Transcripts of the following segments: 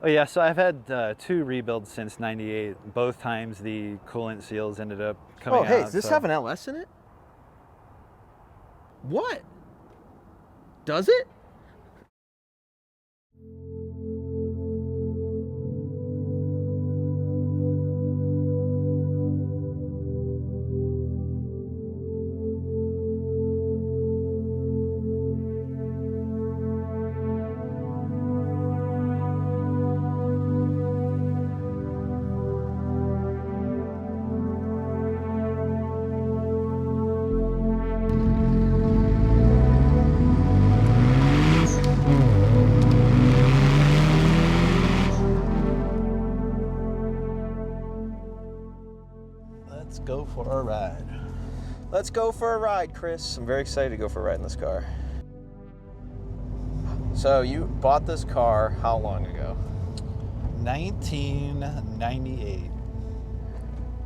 Oh yeah, so I've had 2 rebuilds since '98. Both times the coolant seals ended up coming Oh, hey, out. does this So have an LS in it? What? Does it? let's go for a ride. Let's go for a ride, Chris. I'm very excited to go for a ride in this car. So you bought this car how long ago? 1998.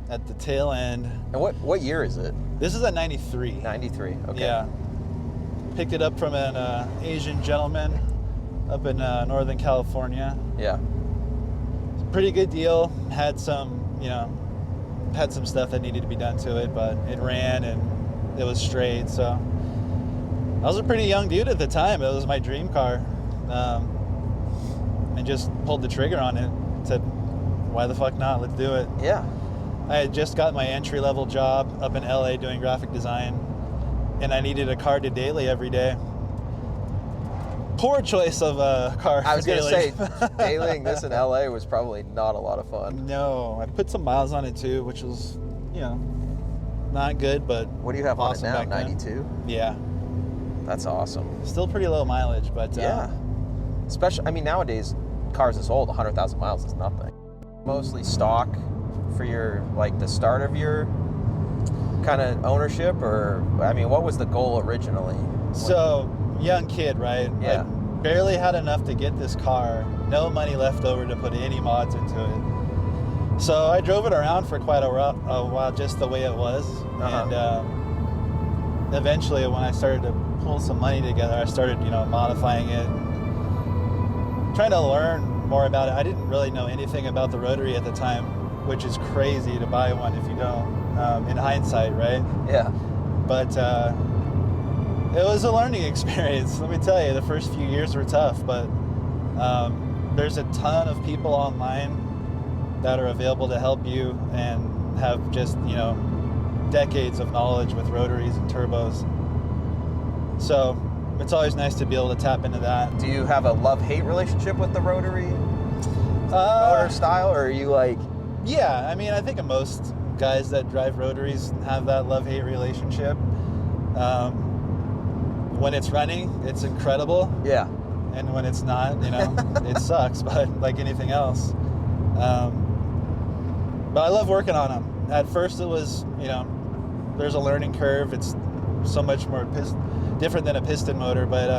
At the tail end. And what year is it? This is a 93. 93, okay. Yeah. Picked it up from an Asian gentleman up in Northern California. Yeah. Pretty good deal. Had some stuff that needed to be done to it, but it ran and it was straight. So I was a pretty young dude at the time. It was my dream car, and just pulled the trigger on it. Said, "Why the fuck not? Let's do it." Yeah. I had just got my entry-level job up in LA doing graphic design, and I needed a car to daily every day. Poor choice of a car. I was going to say, daily. dailying this in LA was probably not a lot of fun. No, I put some miles on it too, which was, not good, but What do you have awesome on it now? back then. 92? Yeah, That's awesome. still pretty low mileage, but Yeah. Especially, I mean, nowadays, cars this old, 100,000 miles is nothing. Mostly stock for your, like, the start of your kind of ownership, or, I mean, what was the goal originally? So, young kid, right? Yeah. I barely had enough to get this car. No money left over to put any mods into it. So I drove it around for quite a while just the way it was. Uh-huh. And eventually when I started to pull some money together, I started, modifying it, trying to learn more about it. I didn't really know anything about the Rotary at the time, which is crazy to buy one if you don't, in hindsight, right? Yeah. But it was a learning experience. Let me tell you, the first few years were tough, but there's a ton of people online that are available to help you and have just, decades of knowledge with rotaries and turbos. So it's always nice to be able to tap into that. Do you have a love-hate relationship with the Rotary motor style, or are you like... Yeah, I mean, I think most guys that drive rotaries have that love-hate relationship. When it's running, it's incredible. Yeah. And when it's not, it sucks, but like anything else. But I love working on them. At first it was, there's a learning curve. It's so much more different than a piston motor, but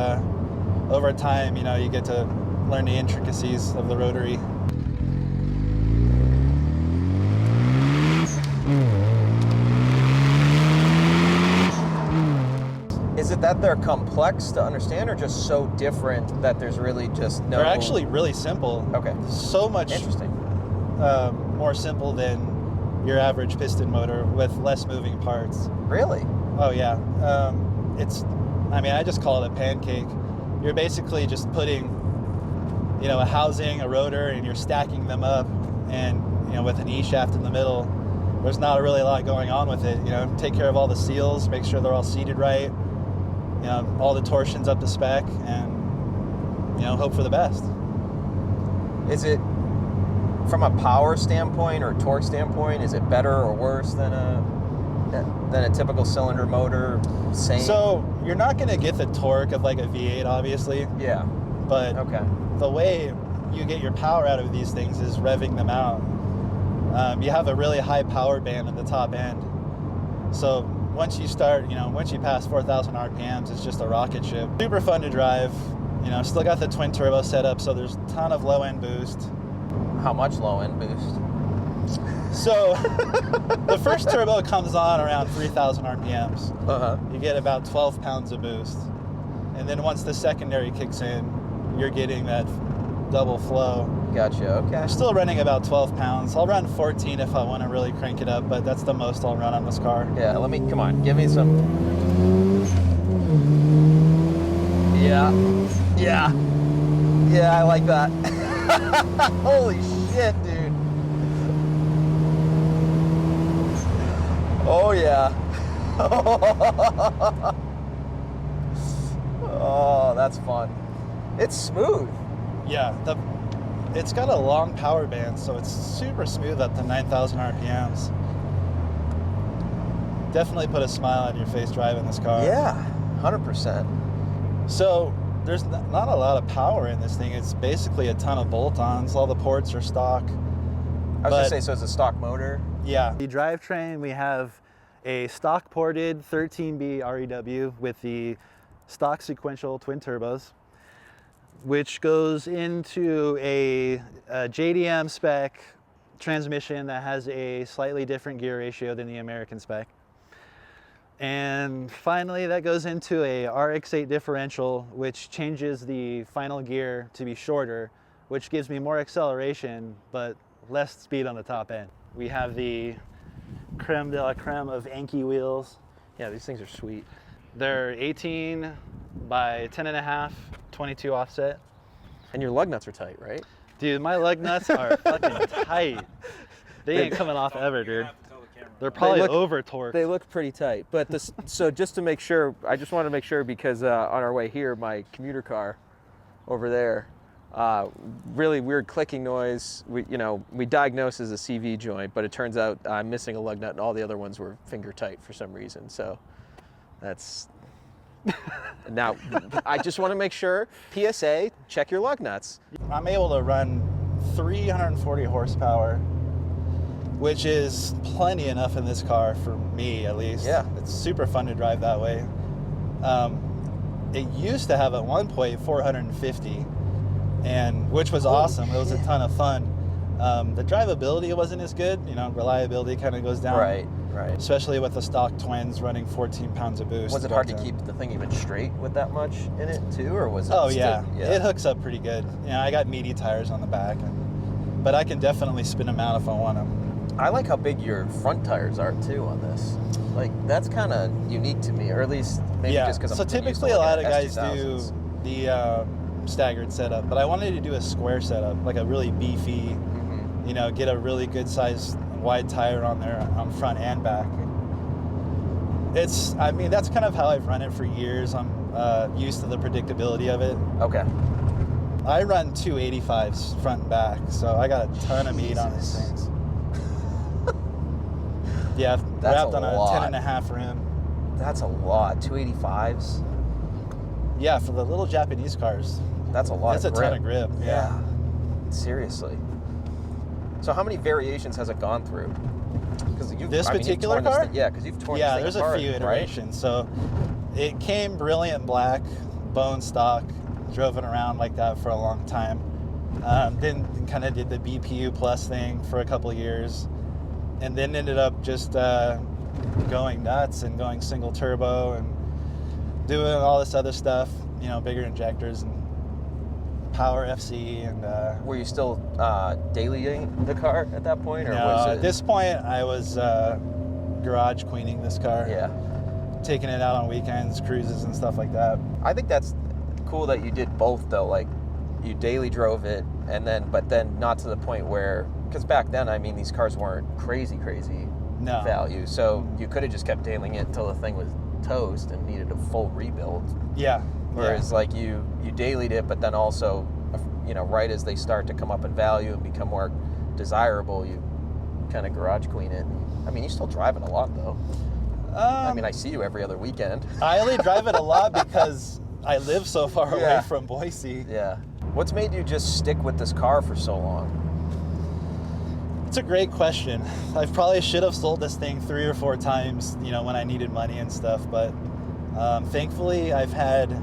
over time, you get to learn the intricacies of the Rotary. Is it that they're complex to understand, or just so different that there's really just no... They're actually really simple. Okay. So much Interesting. More simple than your average piston motor with less moving parts. Really? Oh yeah. I just call it a pancake. You're basically just putting, a housing, a rotor, and you're stacking them up, and with an E-shaft in the middle. There's not really a lot going on with it. Take care of all the seals, make sure they're all seated right. All the torsion's up to spec, and hope for the best. Is it, from a power standpoint or torque standpoint, is it better or worse than a typical cylinder motor? Same? So you're not going to get the torque of like a V8, obviously. Yeah. But okay. The way you get your power out of these things is revving them out. You have a really high power band at the top end. So once you start, once you pass 4,000 RPMs, it's just a rocket ship. Super fun to drive. Still got the twin turbo setup, so there's a ton of low end boost. How much low end boost? So the first turbo comes on around 3,000 RPMs. Uh-huh. You get about 12 pounds of boost. And then once the secondary kicks in, you're getting that double flow. Gotcha. Okay. I'm still running about 12 pounds. I'll run 14 if I want to really crank it up, but that's the most I'll run on this car. Yeah. Come on. Give me some. Yeah. Yeah. Yeah. I like that. Holy shit, dude. Oh yeah. Oh, that's fun. It's smooth. Yeah, it's got a long power band, so it's super smooth up to 9,000 RPMs. Definitely put a smile on your face driving this car. Yeah, 100%. So there's not a lot of power in this thing. It's basically a ton of bolt-ons. All the ports are stock. I was gonna say, so it's a stock motor? Yeah. The drivetrain, we have a stock ported 13B REW with the stock sequential twin turbos, which goes into a JDM spec transmission that has a slightly different gear ratio than the American spec. And finally, that goes into a RX-7 differential, which changes the final gear to be shorter, which gives me more acceleration, but less speed on the top end. We have the creme de la creme of Anki wheels. Yeah, these things are sweet. They're 18 by 10.5, 22 offset. And your lug nuts are tight, right? Dude, my lug nuts are fucking tight. They ain't coming off ever, dude. They're probably over torqued. They look pretty tight. But this, so just to make sure, I just wanted to make sure because on our way here, my commuter car over there, really weird clicking noise. We diagnosed as a CV joint, but it turns out I'm missing a lug nut and all the other ones were finger tight for some reason. So that's... Now, I just want to make sure, PSA, check your lug nuts. I'm able to run 340 horsepower, which is plenty enough in this car for me, at least. Yeah. It's super fun to drive that way. It used to have at one point 450, and which was awesome. It was a ton of fun. The drivability wasn't as good. Reliability kind of goes down. Right. Especially with the stock twins running 14 pounds of boost. Was it hard to keep the thing even straight with that much in it too, or was it? Oh yeah, it hooks up pretty good. I got meaty tires on the back, but I can definitely spin them out if I want them. I like how big your front tires are too on this. Like that's kind of unique to me, or at least maybe just because I'm used to typically a lot of guys do the staggered setup, but I wanted to do a square setup, like a really beefy, get a really good size wide tire on there on front and back. That's kind of how I've run it for years. I'm used to the predictability of it. Okay. I run 285s front and back, so I got a ton of meat on these things. Yeah, wrapped on a 10.5 rim. That's a lot. 285s? Yeah, for the little Japanese cars. That's a lot. That's a ton of grip. Yeah. Seriously. So how many variations has it gone through? Because this particular car? Because you've torn this thing Yeah, there's apart, a few iterations. Right? So it came brilliant black, bone stock, drove it around like that for a long time. Then kind of did the BPU plus thing for a couple of years, and then ended up just going nuts and going single turbo and doing all this other stuff, bigger injectors and power FC. And were you still dailying the car at that point, or no, was it... at this point I was garage queening this car. Yeah, taking it out on weekends, cruises and stuff like that. I think that's cool that you did both though. Like you daily drove it, but then not to the point where, because back then these cars weren't crazy value, so you could have just kept dailying it until the thing was toast and needed a full rebuild. Yeah. Whereas like you dailied it, but then also, right as they start to come up in value and become more desirable, you kind of garage queen it. You still drive it a lot though. I see you every other weekend. I only drive it a lot because I live so far away from Boise. Yeah. What's made you just stick with this car for so long? It's a great question. I probably should have sold this thing 3 or 4 times, when I needed money and stuff, but thankfully I've had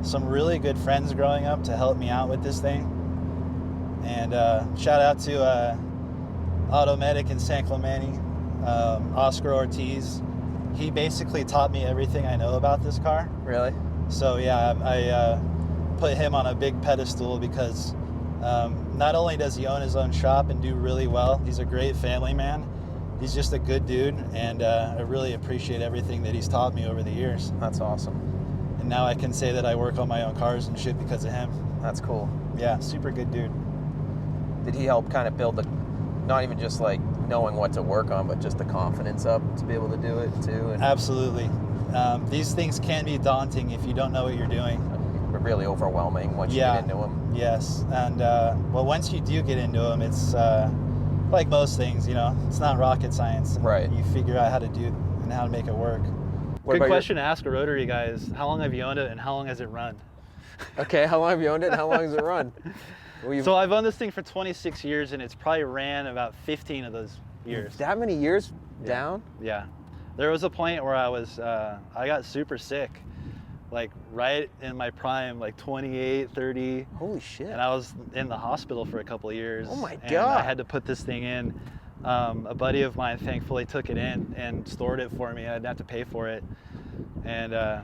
some really good friends growing up to help me out with this thing. And shout out to Automedic in San Clemente, Oscar Ortiz. He basically taught me everything I know about this car. Really? So yeah, I put him on a big pedestal because Not only does he own his own shop and do really well, he's a great family man. He's just a good dude, and I really appreciate everything that he's taught me over the years. That's awesome. And now I can say that I work on my own cars and shit because of him. That's cool. Yeah, super good dude. Did he help kind of build the, not even just like knowing what to work on, but just the confidence up to be able to do it too? And Absolutely. These things can be daunting if you don't know what you're doing. really overwhelming once you get into them. Yes, and well, once you do get into them, it's like most things, you know, it's not rocket science. Right. You figure out how to do and how to make it work. Good question to ask a Rotary guy is, how long have you owned it and how long has it run? Okay, how long have you owned it and how long has it run? So I've owned this thing for 26 years and it's probably ran about 15 of those years. That many years down? Yeah. There was a point where I got super sick, like right in my prime, like 28, 30. Holy shit. And I was in the hospital for a couple of years. Oh my and God. I had to put this thing in. A buddy of mine thankfully took it in and stored it for me. I didn't have to pay for it. And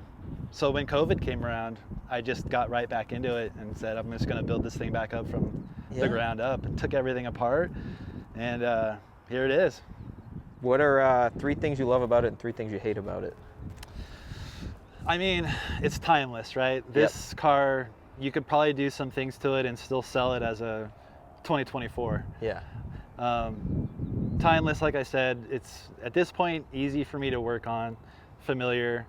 so when COVID came around, I just got right back into it and said, I'm just going to build this thing back up from the ground up, and took everything apart. And here it is. What are 3 things you love about it and 3 things you hate about it? I mean, it's timeless, right? This car, you could probably do some things to it and still sell it as a 2024. Yeah. Timeless, like I said, it's at this point easy for me to work on, familiar.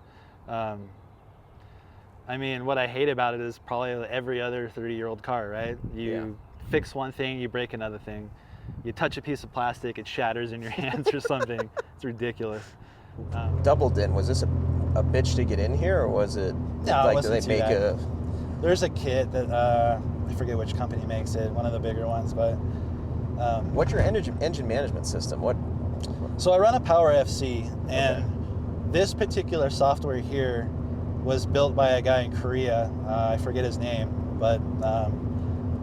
I mean, what I hate about it is probably every other 30-year-old car, right? You fix one thing, you break another thing. You touch a piece of plastic, it shatters in your hands or something. It's ridiculous. Doubled in, was this a bitch to get in here, or was it No, it like, do they wasn't make too a... There's a kit that I forget which company makes it, one of the bigger ones, but What's your engine management system? so I run a Power FC, and this particular software here was built by a guy in Korea. I forget his name, but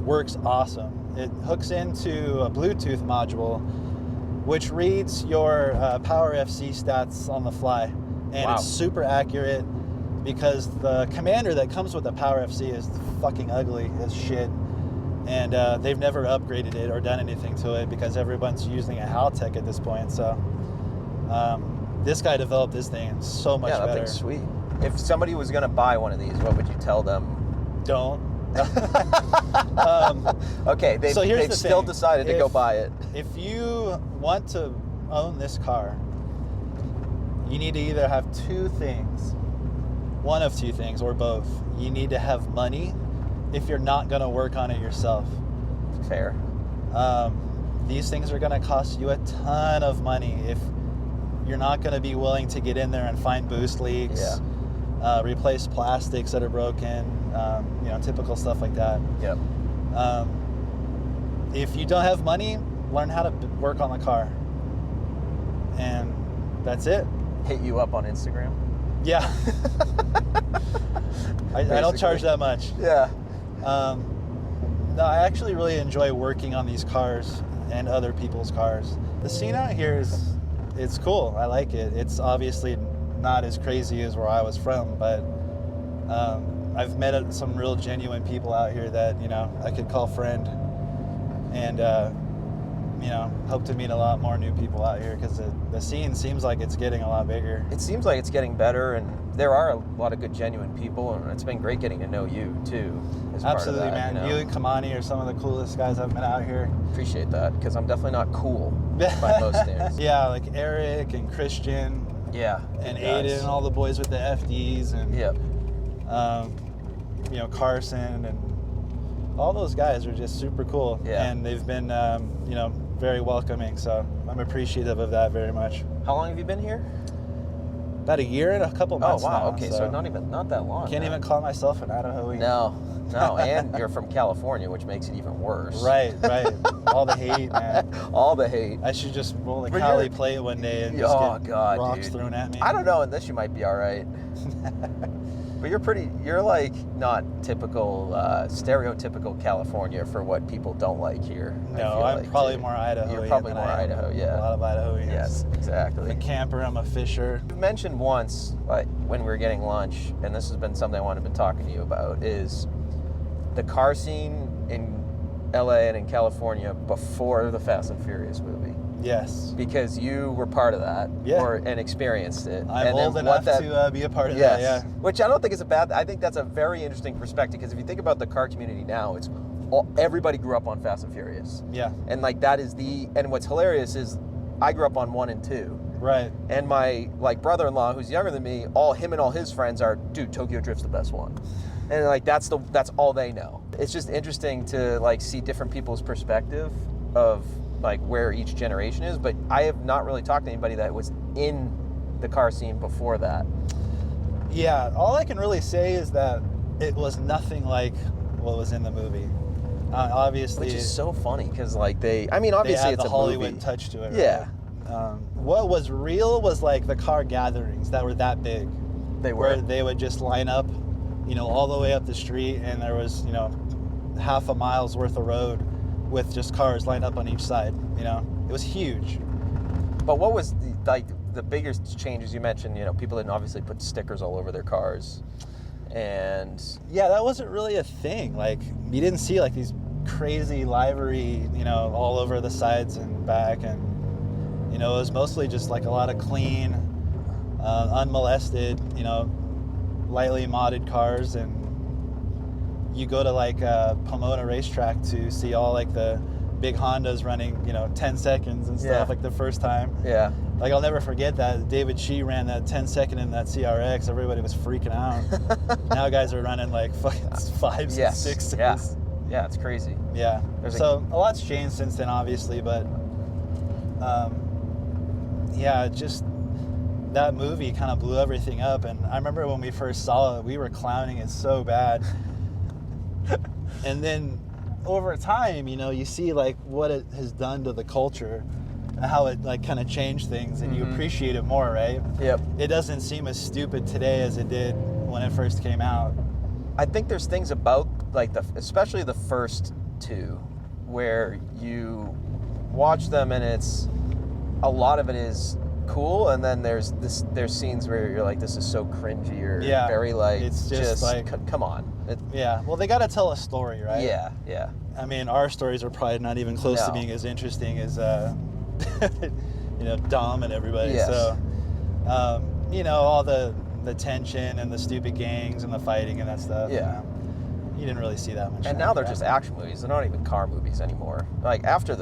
works awesome. It hooks into a Bluetooth module, which reads your Power FC stats on the fly, and it's super accurate because the commander that comes with the Power FC is fucking ugly as shit. And they've never upgraded it or done anything to it because everyone's using a Outtakes at this point. So this guy developed this thing. It's so much better. Yeah, that thing's sweet. If somebody was going to buy one of these, what would you tell them? Don't. Okay, they've still decided to go buy it. If you want to own this car, you need to either have 2 things, one of 2 things, or both. You need to have money if you're not going to work on it yourself. Fair. These things are going to cost you a ton of money if you're not going to be willing to get in there and find boost leaks, replace plastics that are broken, you know, typical stuff like that. Yep. If you don't have money, learn how to work on the car. And that's it. Hit you up on Instagram? Yeah. I don't charge that much. Yeah. No, I actually really enjoy working on these cars and other people's cars. The scene out here it's cool. I like it. It's obviously not as crazy as where I was from, but I've met some real genuine people out here that, you know, I could call friend, and you know, hope to meet a lot more new people out here because the scene seems like it's getting a lot bigger. It seems like it's getting better, and there are a lot of good, genuine people, and it's been great getting to know you too. Absolutely, part of that, man. You and Kamani are some of the coolest guys I've met out here. Appreciate that, because I'm definitely not cool by most standards. Yeah, like Eric and Christian. Yeah. And Aiden and all the boys with the FDs, and you know, Carson, and all those guys are just super cool. Yeah. And they've been you know, very welcoming, so I'm appreciative of that very much. How long have you been here? About a year and a couple months. Oh wow, now, okay, so not that long. Can't even call myself an Idahoan. No, and you're from California, which makes it even worse. Right. All the hate, man. All the hate. I should just roll the Cali plate one day and just get rocks thrown at me. I don't know, in this you might be all right. But you're like not typical, stereotypical California for what people don't like here. No, I'm probably more Idaho. You're probably more Idaho, yeah. A lot of Idahoans. Yes, exactly. I'm a camper, I'm a fisher. You mentioned once, like when we were getting lunch, and this has been something I wanted to be talking to you about, is the car scene in LA and in California before the Fast and Furious movie. Yes. Because you were part of that, and experienced it. I'm and old enough to be a part of that, yeah. Which I don't think is a bad. I think that's a very interesting perspective, because if you think about the car community now, it's everybody grew up on Fast and Furious. Yeah. And like that is and what's hilarious is I grew up on 1 and 2. Right. And my like brother-in-law, who's younger than me, him and all his friends are, dude, Tokyo Drift's the best one. And like that's all they know. It's just interesting to like see different people's perspective of like where each generation is, but I have not really talked to anybody that was in the car scene before that. Yeah, all I can really say is that it was nothing like what was in the movie. Obviously, which is so funny because like obviously they it's the a Hollywood movie. touch to it. Right? Yeah. What was real was like the car gatherings that were that big. They were. Where they would just line up, all the way up the street, and there was, half a mile's worth of road with just cars lined up on each side. It was huge. But what was the biggest changes you mentioned? People didn't obviously put stickers all over their cars, and yeah, that wasn't really a thing. Like you didn't see like these crazy livery, all over the sides and back, and it was mostly just like a lot of clean, unmolested, lightly modded cars. And you go to like Pomona racetrack to see all like the big Hondas running, 10 seconds and stuff, like the first time. Yeah. Like I'll never forget that David Shee ran that 10 second in that CRX. Everybody was freaking out. Now guys are running like fucking 5s and 6s. Yeah. Yeah, it's crazy. Yeah. So a lot's changed since then, obviously, but just that movie kind of blew everything up. And I remember when we first saw it, we were clowning it so bad. And then over time, you see like what it has done to the culture and how it like kind of changed things, and you appreciate it more, right? Yep. It doesn't seem as stupid today as it did when it first came out. I think there's things about like especially the first two where you watch them and a lot of it is cool, and then there's scenes where you're like, this is so cringy, or very like, it's just like, come on. Well, they got to tell a story, right? Yeah. I mean, our stories are probably not even close to being as interesting as Dom and everybody. Yes. So all the tension and the stupid gangs and the fighting and that stuff. Yeah. You didn't really see that much. And now they're just action movies. They're not even car movies anymore. Like after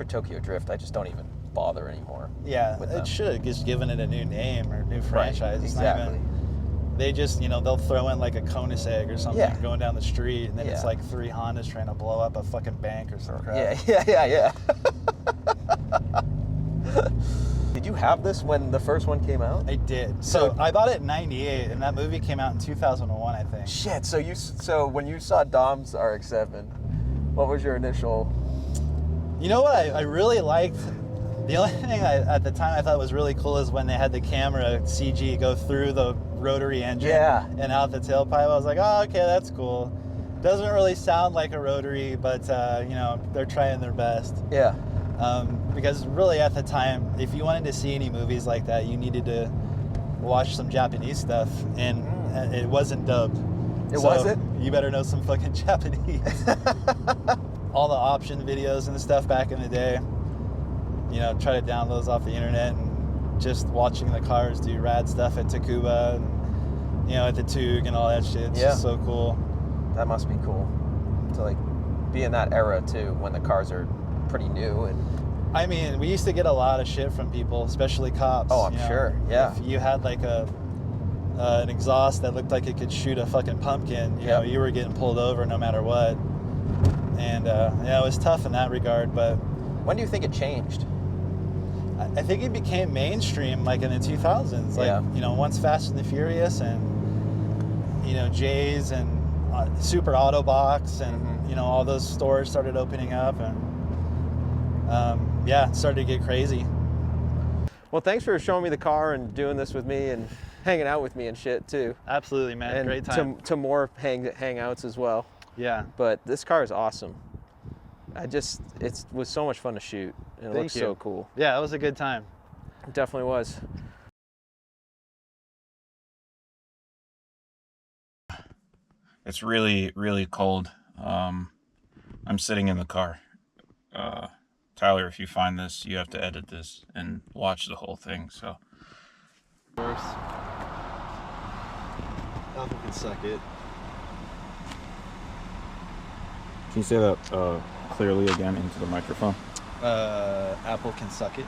Tokyo Drift, I just don't even bother anymore. Yeah, it should have just given it a new name or new franchise. Right, it's exactly. not even, they just, they'll throw in like a Koenigsegg or something going down the street, and then it's like 3 Hondas trying to blow up a fucking bank or some crap. Yeah. Did you have this when the first one came out? I did. So I bought it in '98, and that movie came out in 2001, I think. Shit. So when you saw Dom's RX-7, what was your initial? You know what I really liked? The only thing at the time I thought was really cool is when they had the camera CG go through the rotary engine and out the tailpipe. I was like, oh, okay, that's cool. Doesn't really sound like a rotary, but they're trying their best. Yeah. Because really at the time, if you wanted to see any movies like that, you needed to watch some Japanese stuff, and it wasn't dubbed. It wasn't? You better know some fucking Japanese. All the option videos and stuff back in the day, try to download those off the internet, and just watching the cars do rad stuff at Takuba and, at the Tug and all that shit. It's just so cool. That must be cool to like be in that era too, when the cars are pretty new. And I mean, we used to get a lot of shit from people, especially cops. Oh, I'm sure. Yeah. If you had like an exhaust that looked like it could shoot a fucking pumpkin, you were getting pulled over no matter what. And it was tough in that regard. But when do you think it changed? I think it became mainstream like in the 2000s. Like, once Fast and the Furious and, Jay's and Super Autobox and, all those stores started opening up, and it started to get crazy. Well, thanks for showing me the car and doing this with me and hanging out with me and shit too. Absolutely, man. And great time. To more hangouts as well. Yeah. But this car is awesome. It was so much fun to shoot, and it looks so cool. Yeah, it was a good time. It definitely was. It's really, really cold. I'm sitting in the car. Tyler, if you find this, you have to edit this and watch the whole thing. So. Worse. Apple can suck it. Can you say that clearly again into the microphone? Apple can suck it.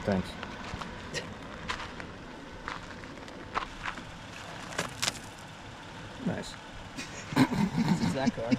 Thanks. Nice. This is that car.